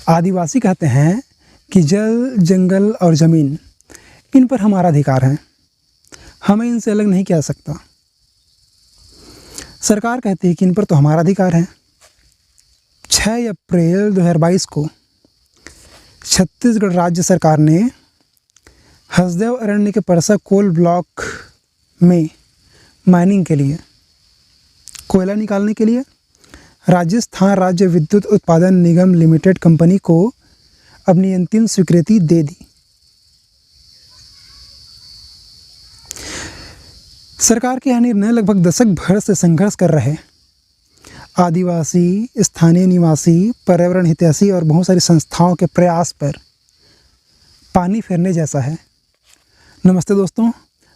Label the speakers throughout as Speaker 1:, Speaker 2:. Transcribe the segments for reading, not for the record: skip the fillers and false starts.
Speaker 1: आदिवासी कहते हैं कि जल, जंगल और ज़मीन इन पर हमारा अधिकार है, हमें इनसे अलग नहीं किया जा सकता। सरकार कहती है कि इन पर तो हमारा अधिकार है। 6 अप्रैल 2022 को छत्तीसगढ़ राज्य सरकार ने हसदेव अरण्य के परसा कोल ब्लॉक में माइनिंग के लिए, कोयला निकालने के लिए राजस्थान राज्य विद्युत उत्पादन निगम लिमिटेड कंपनी को अपनी अंतिम स्वीकृति दे दी। सरकार के यह निर्णय लगभग दशक भर से संघर्ष कर रहे आदिवासी, स्थानीय निवासी, पर्यावरण हितैषी और बहुत सारी संस्थाओं के प्रयास पर पानी फेरने जैसा है। नमस्ते दोस्तों,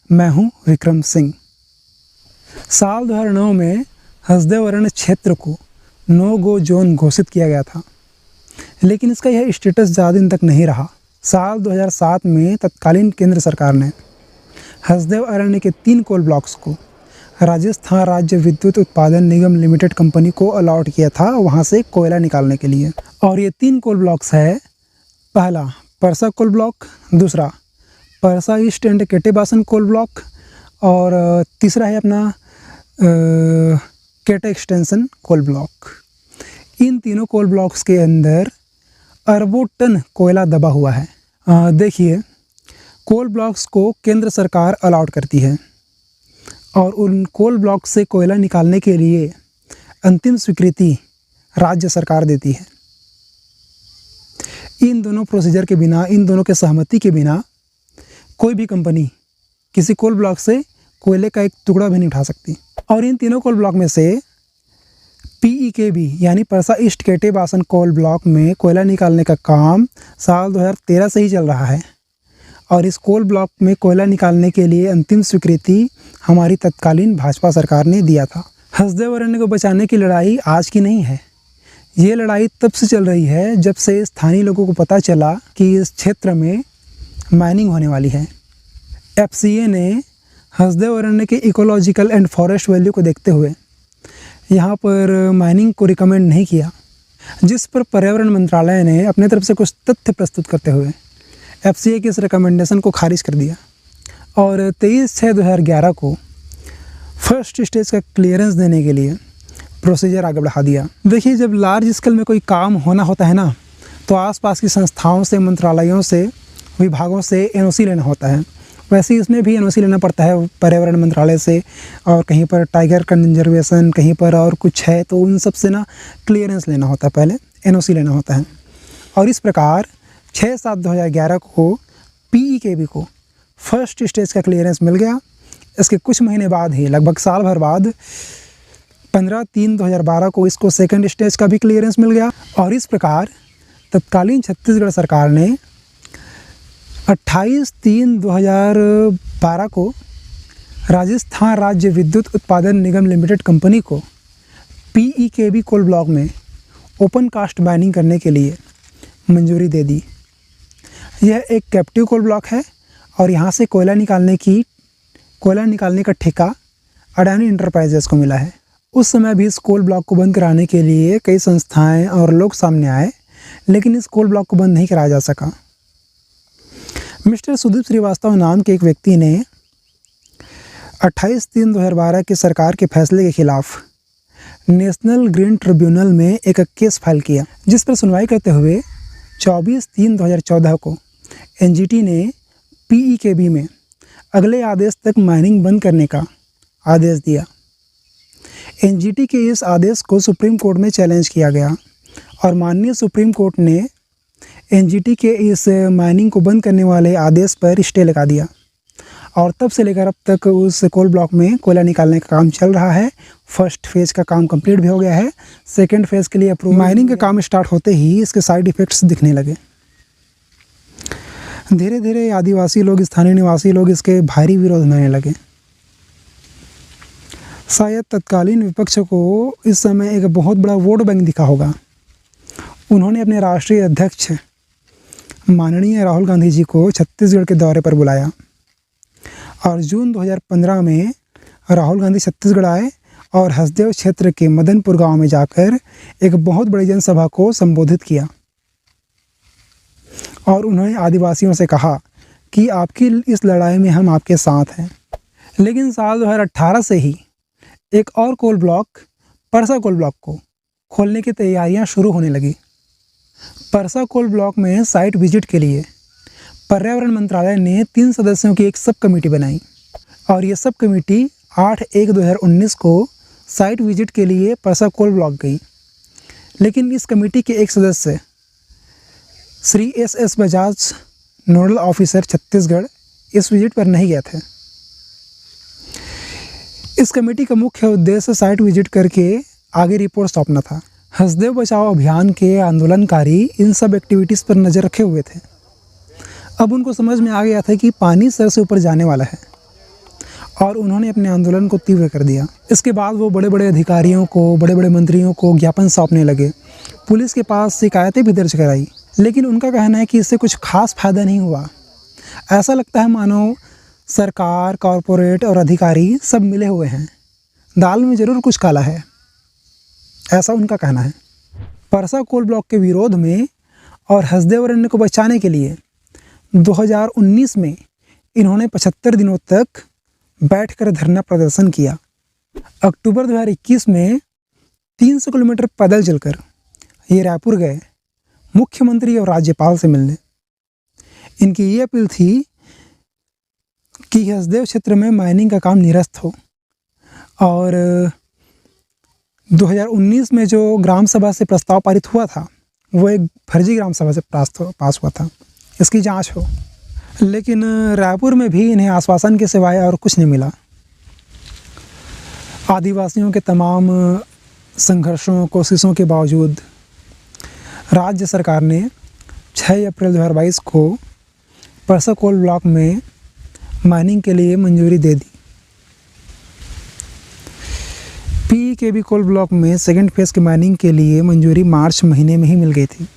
Speaker 1: मैं हूं विक्रम सिंह। साल 2009 में हसदेव अरण्य क्षेत्र को नो गो जोन घोषित किया गया था, लेकिन इसका यह स्टेटस ज़्यादा दिन तक नहीं रहा। साल 2007 में तत्कालीन केंद्र सरकार ने हसदेव अरण्य के 3 कोल ब्लॉक्स को राजस्थान राज्य विद्युत उत्पादन निगम लिमिटेड कंपनी को अलॉट किया था, वहां से कोयला निकालने के लिए। और ये 3 कोल ब्लॉक्स है, पहला परसा कोल ब्लॉक, दूसरा Parsa east end Kete Basan coal block और तीसरा है अपना केटे एक्सटेंशन कोल ब्लॉक। इन तीनों कोल ब्लॉक्स के अंदर अरबों टन कोयला दबा हुआ है। देखिए, कोल ब्लॉक्स को केंद्र सरकार अलॉट करती है और उन कोल ब्लॉक से कोयला निकालने के लिए अंतिम स्वीकृति राज्य सरकार देती है। इन दोनों प्रोसीजर के बिना, इन दोनों के सहमति के बिना कोई भी कंपनी किसी कोल ब्लॉक से कोयले का एक टुकड़ा भी नहीं उठा सकती। और इन तीनों कोल ब्लॉक में से PEKB यानी परसा ईस्ट केटेबासन कोल ब्लॉक में कोयला निकालने का काम साल 2013 से ही चल रहा है। और इस कोल ब्लॉक में कोयला निकालने के लिए अंतिम स्वीकृति हमारी तत्कालीन भाजपा सरकार ने दिया था। हसदेव अरण्य को बचाने की लड़ाई आज की नहीं है, ये लड़ाई तब से चल रही है जब से स्थानीय लोगों को पता चला कि इस क्षेत्र में माइनिंग होने वाली है। FCA ने हसदेव अरण्य के इकोलॉजिकल एंड फॉरेस्ट वैल्यू को देखते हुए यहाँ पर माइनिंग को रिकमेंड नहीं किया, जिस पर पर्यावरण मंत्रालय ने अपने तरफ से कुछ तथ्य प्रस्तुत करते हुए FCA के इस रिकमेंडेशन को खारिज कर दिया और 23/6/2011 को फर्स्ट स्टेज का क्लियरेंस देने के लिए प्रोसीजर आगे बढ़ा दिया। देखिए, जब लार्ज स्केल में कोई काम होना होता है ना, तो आसपास की संस्थाओं से, मंत्रालयों से, विभागों से NOC लेना होता है। वैसे इसमें भी NOC लेना पड़ता है पर्यावरण मंत्रालय से, और कहीं पर टाइगर कंजर्वेशन, कहीं पर और कुछ है, तो उन सब से ना क्लियरेंस लेना होता है, पहले NOC लेना होता है। और इस प्रकार 6/7/2011 को PEKB को फर्स्ट स्टेज का क्लियरेंस मिल गया। इसके कुछ महीने बाद ही, लगभग साल भर बाद, 15/3/2012 को इसको सेकंड स्टेज का भी क्लियरेंस मिल गया। और इस प्रकार तत्कालीन छत्तीसगढ़ सरकार ने 28/3/2012 को राजस्थान राज्य विद्युत उत्पादन निगम लिमिटेड कंपनी को PEKB कोल ब्लॉक में ओपन कास्ट माइनिंग करने के लिए मंजूरी दे दी। यह एक कैप्टिव कोल ब्लॉक है और यहाँ से कोयला निकालने का ठेका अडानी इंटरप्राइजेस को मिला है। उस समय भी इस कोल ब्लॉक को बंद कराने के लिए कई संस्थाएं और लोग सामने आए, लेकिन इस कोल ब्लॉक को बंद नहीं कराया जा सका। मिस्टर सुदीप श्रीवास्तव नाम के एक व्यक्ति ने 28/3/2012 के सरकार के फैसले के खिलाफ नेशनल ग्रीन ट्रिब्यूनल में एक केस फाइल किया, जिस पर सुनवाई करते हुए 24/3/2014 को NGT ने PEKB में अगले आदेश तक माइनिंग बंद करने का आदेश दिया। NGT के इस आदेश को सुप्रीम कोर्ट में चैलेंज किया गया और माननीय सुप्रीम कोर्ट ने NGT के इस माइनिंग को बंद करने वाले आदेश पर स्टे लगा दिया। और तब से लेकर अब तक उस कोल ब्लॉक में कोयला निकालने का काम चल रहा है। फर्स्ट फेज़ का काम कंप्लीट भी हो गया है, सेकंड फेज़ के लिए अप्रूव। माइनिंग का काम स्टार्ट होते ही इसके साइड इफ़ेक्ट्स दिखने लगे। धीरे धीरे आदिवासी लोग, स्थानीय निवासी लोग इसके भारी विरोध करने लगे। शायद तत्कालीन विपक्ष को इस समय एक बहुत बड़ा वोट बैंक दिखा होगा। उन्होंने अपने राष्ट्रीय अध्यक्ष माननीय राहुल गांधी जी को छत्तीसगढ़ के दौरे पर बुलाया और जून 2015 में राहुल गांधी छत्तीसगढ़ आए और हसदेव क्षेत्र के मदनपुर गांव में जाकर एक बहुत बड़ी जनसभा को संबोधित किया। और उन्होंने आदिवासियों से कहा कि आपकी इस लड़ाई में हम आपके साथ हैं। लेकिन साल 2018 से ही एक और coal block, Parsa coal block को खोलने की तैयारियां शुरू होने लगी। परसा कोल ब्लॉक में साइट विजिट के लिए पर्यावरण मंत्रालय ने 3 सदस्यों की एक सब कमेटी बनाई और ये सब कमेटी 8/1/2019 को साइट विजिट के लिए परसा कोल ब्लॉक गई। लेकिन इस कमेटी के एक सदस्य Shri SS Bajaj, nodal officer Chhattisgarh, इस विजिट पर नहीं गए थे। इस कमेटी का मुख्य उद्देश्य साइट विजिट करके आगे रिपोर्ट सौंपना था। हसदेव बचाओ अभियान के आंदोलनकारी इन सब एक्टिविटीज़ पर नज़र रखे हुए थे। अब उनको समझ में आ गया था कि पानी सर से ऊपर जाने वाला है और उन्होंने अपने आंदोलन को तीव्र कर दिया। इसके बाद वो बड़े बड़े अधिकारियों को, बड़े बड़े मंत्रियों को ज्ञापन सौंपने लगे। पुलिस के पास शिकायतें भी दर्ज कराई, लेकिन उनका कहना है कि इससे कुछ खास फायदा नहीं हुआ। ऐसा लगता है मानो सरकार, कॉरपोरेट और अधिकारी सब मिले हुए हैं, दाल में ज़रूर कुछ काला है, ऐसा उनका कहना है। परसा कोल ब्लॉक के विरोध में और हसदेव अरण्य को बचाने के लिए 2019 में इन्होंने 75 दिनों तक बैठकर धरना प्रदर्शन किया। अक्टूबर 2021 में 300 किलोमीटर पैदल चलकर ये रायपुर गए मुख्यमंत्री और राज्यपाल से मिलने। इनकी ये अपील थी कि हसदेव क्षेत्र में माइनिंग का काम निरस्त हो। और 2019 में जो ग्राम सभा से प्रस्ताव पारित हुआ था वो एक फर्जी ग्राम सभा से पास हुआ था, इसकी जांच हो। लेकिन रायपुर में भी इन्हें आश्वासन के सिवाय और कुछ नहीं मिला। आदिवासियों के तमाम संघर्षों, कोशिशों के बावजूद राज्य सरकार ने 6 अप्रैल 2022 को परसा कोल ब्लॉक में माइनिंग के लिए मंजूरी दे दी। PEKB कोल ब्लॉक में सेकेंड फेज़ की माइनिंग के लिए मंजूरी मार्च महीने में ही मिल गई थी।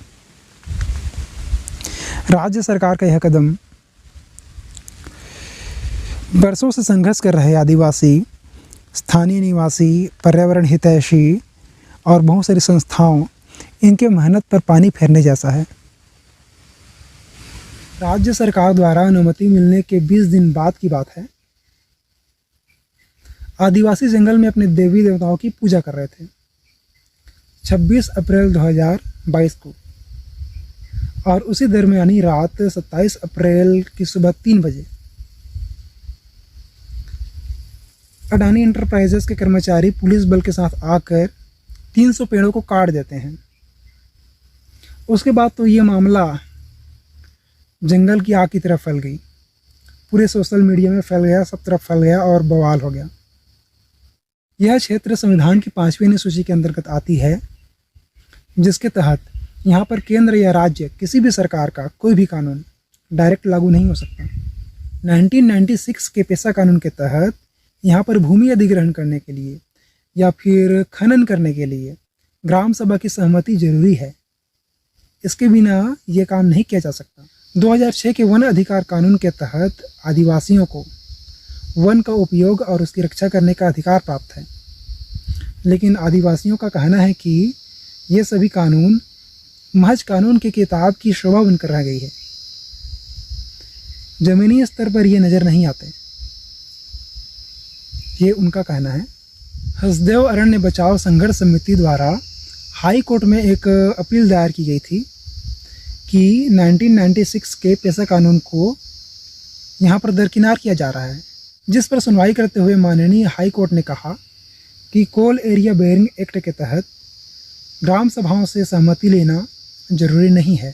Speaker 1: राज्य सरकार का यह कदम बरसों से संघर्ष कर रहे आदिवासी, स्थानीय निवासी, पर्यावरण हितैषी और बहुत सारी संस्थाओं, इनके मेहनत पर पानी फेरने जैसा है। राज्य सरकार द्वारा अनुमति मिलने के 20 दिन बाद की बात है। आदिवासी जंगल में अपने देवी देवताओं की पूजा कर रहे थे 26 अप्रैल 2022 को, और उसी दरमियानी रात 27 अप्रैल की सुबह 3 बजे अडानी इंटरप्राइजेस के कर्मचारी पुलिस बल के साथ आकर 300 पेड़ों को काट देते हैं। उसके बाद तो ये मामला जंगल की आग की तरफ फैल गई, पूरे सोशल मीडिया में फैल गया, सब तरफ फैल गया और बवाल हो गया। यह क्षेत्र संविधान की 5वीं अनुसूची के अंतर्गत आती है, जिसके तहत यहाँ पर केंद्र या राज्य किसी भी सरकार का कोई भी कानून डायरेक्ट लागू नहीं हो सकता। 1996 के पेशा कानून के तहत यहाँ पर भूमि अधिग्रहण करने के लिए या फिर खनन करने के लिए ग्राम सभा की सहमति जरूरी है। इसके बिना ये काम नहीं किया जा सकता। 2006 के वन अधिकार कानून के तहत आदिवासियों को वन का उपयोग और उसकी रक्षा करने का अधिकार प्राप्त है, लेकिन आदिवासियों का कहना है कि ये सभी कानून महज कानून की किताब की शोभा बनकर रह गई है, जमीनी स्तर पर ये नज़र नहीं आते, ये उनका कहना है। हसदेव अरण्य बचाओ संघर्ष समिति द्वारा हाई कोर्ट में एक अपील दायर की गई थी कि 1996 के पेशा कानून को यहाँ पर दरकिनार किया जा रहा है, जिस पर सुनवाई करते हुए माननीय हाई कोर्ट ने कहा कि कोल एरिया बेयरिंग एक्ट के तहत ग्राम सभाओं से सहमति लेना जरूरी नहीं है।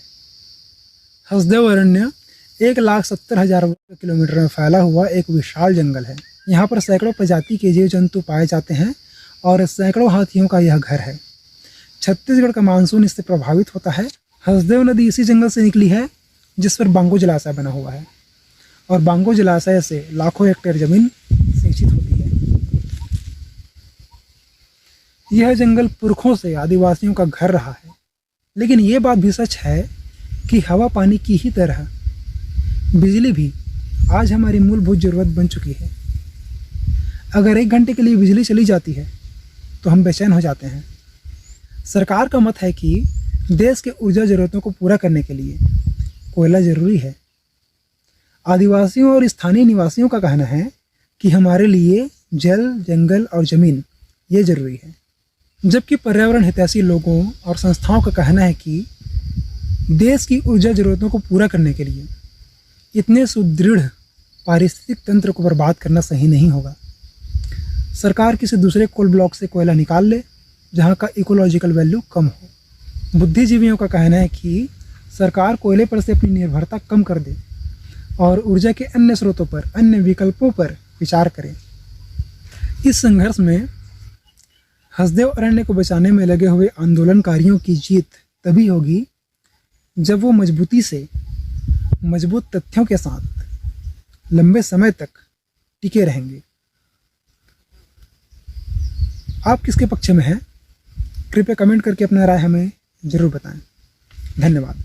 Speaker 1: हसदेव अरण्य 1,70,000 वर्ग किलोमीटर में फैला हुआ एक विशाल जंगल है। यहाँ पर सैकड़ों प्रजाति के जीव जंतु पाए जाते हैं और सैकड़ों हाथियों का यह घर है। छत्तीसगढ़ का मानसून इससे प्रभावित होता है। हसदेव नदी इसी जंगल से निकली है जिस पर बांगो जलाशय बना हुआ है, और बांगो जलाशय से लाखों हेक्टेयर जमीन सिंचित होती है। यह जंगल पुरखों से आदिवासियों का घर रहा है, लेकिन ये बात भी सच है कि हवा पानी की ही तरह बिजली भी आज हमारी मूलभूत ज़रूरत बन चुकी है। अगर 1 घंटे के लिए बिजली चली जाती है तो हम बेचैन हो जाते हैं। सरकार का मत है कि देश के ऊर्जा ज़रूरतों को पूरा करने के लिए कोयला जरूरी है। आदिवासियों और स्थानीय निवासियों का कहना है कि हमारे लिए जल, जंगल और ज़मीन ये ज़रूरी है। जबकि पर्यावरण हितैषी लोगों और संस्थाओं का कहना है कि देश की ऊर्जा ज़रूरतों को पूरा करने के लिए इतने सुदृढ़ पारिस्थितिक तंत्र को बर्बाद करना सही नहीं होगा। सरकार किसी दूसरे कोल ब्लॉक से कोयला निकाल ले जहाँ का इकोलॉजिकल वैल्यू कम हो। बुद्धिजीवियों का कहना है कि सरकार कोयले पर से अपनी निर्भरता कम कर दे और ऊर्जा के अन्य स्रोतों पर, अन्य विकल्पों पर विचार करें। इस संघर्ष में हसदेव अरण्य को बचाने में लगे हुए आंदोलनकारियों की जीत तभी होगी जब वो मजबूत तथ्यों के साथ लंबे समय तक टिके रहेंगे। आप किसके पक्ष में हैं? कृपया कमेंट करके अपना राय हमें ज़रूर बताएं। धन्यवाद।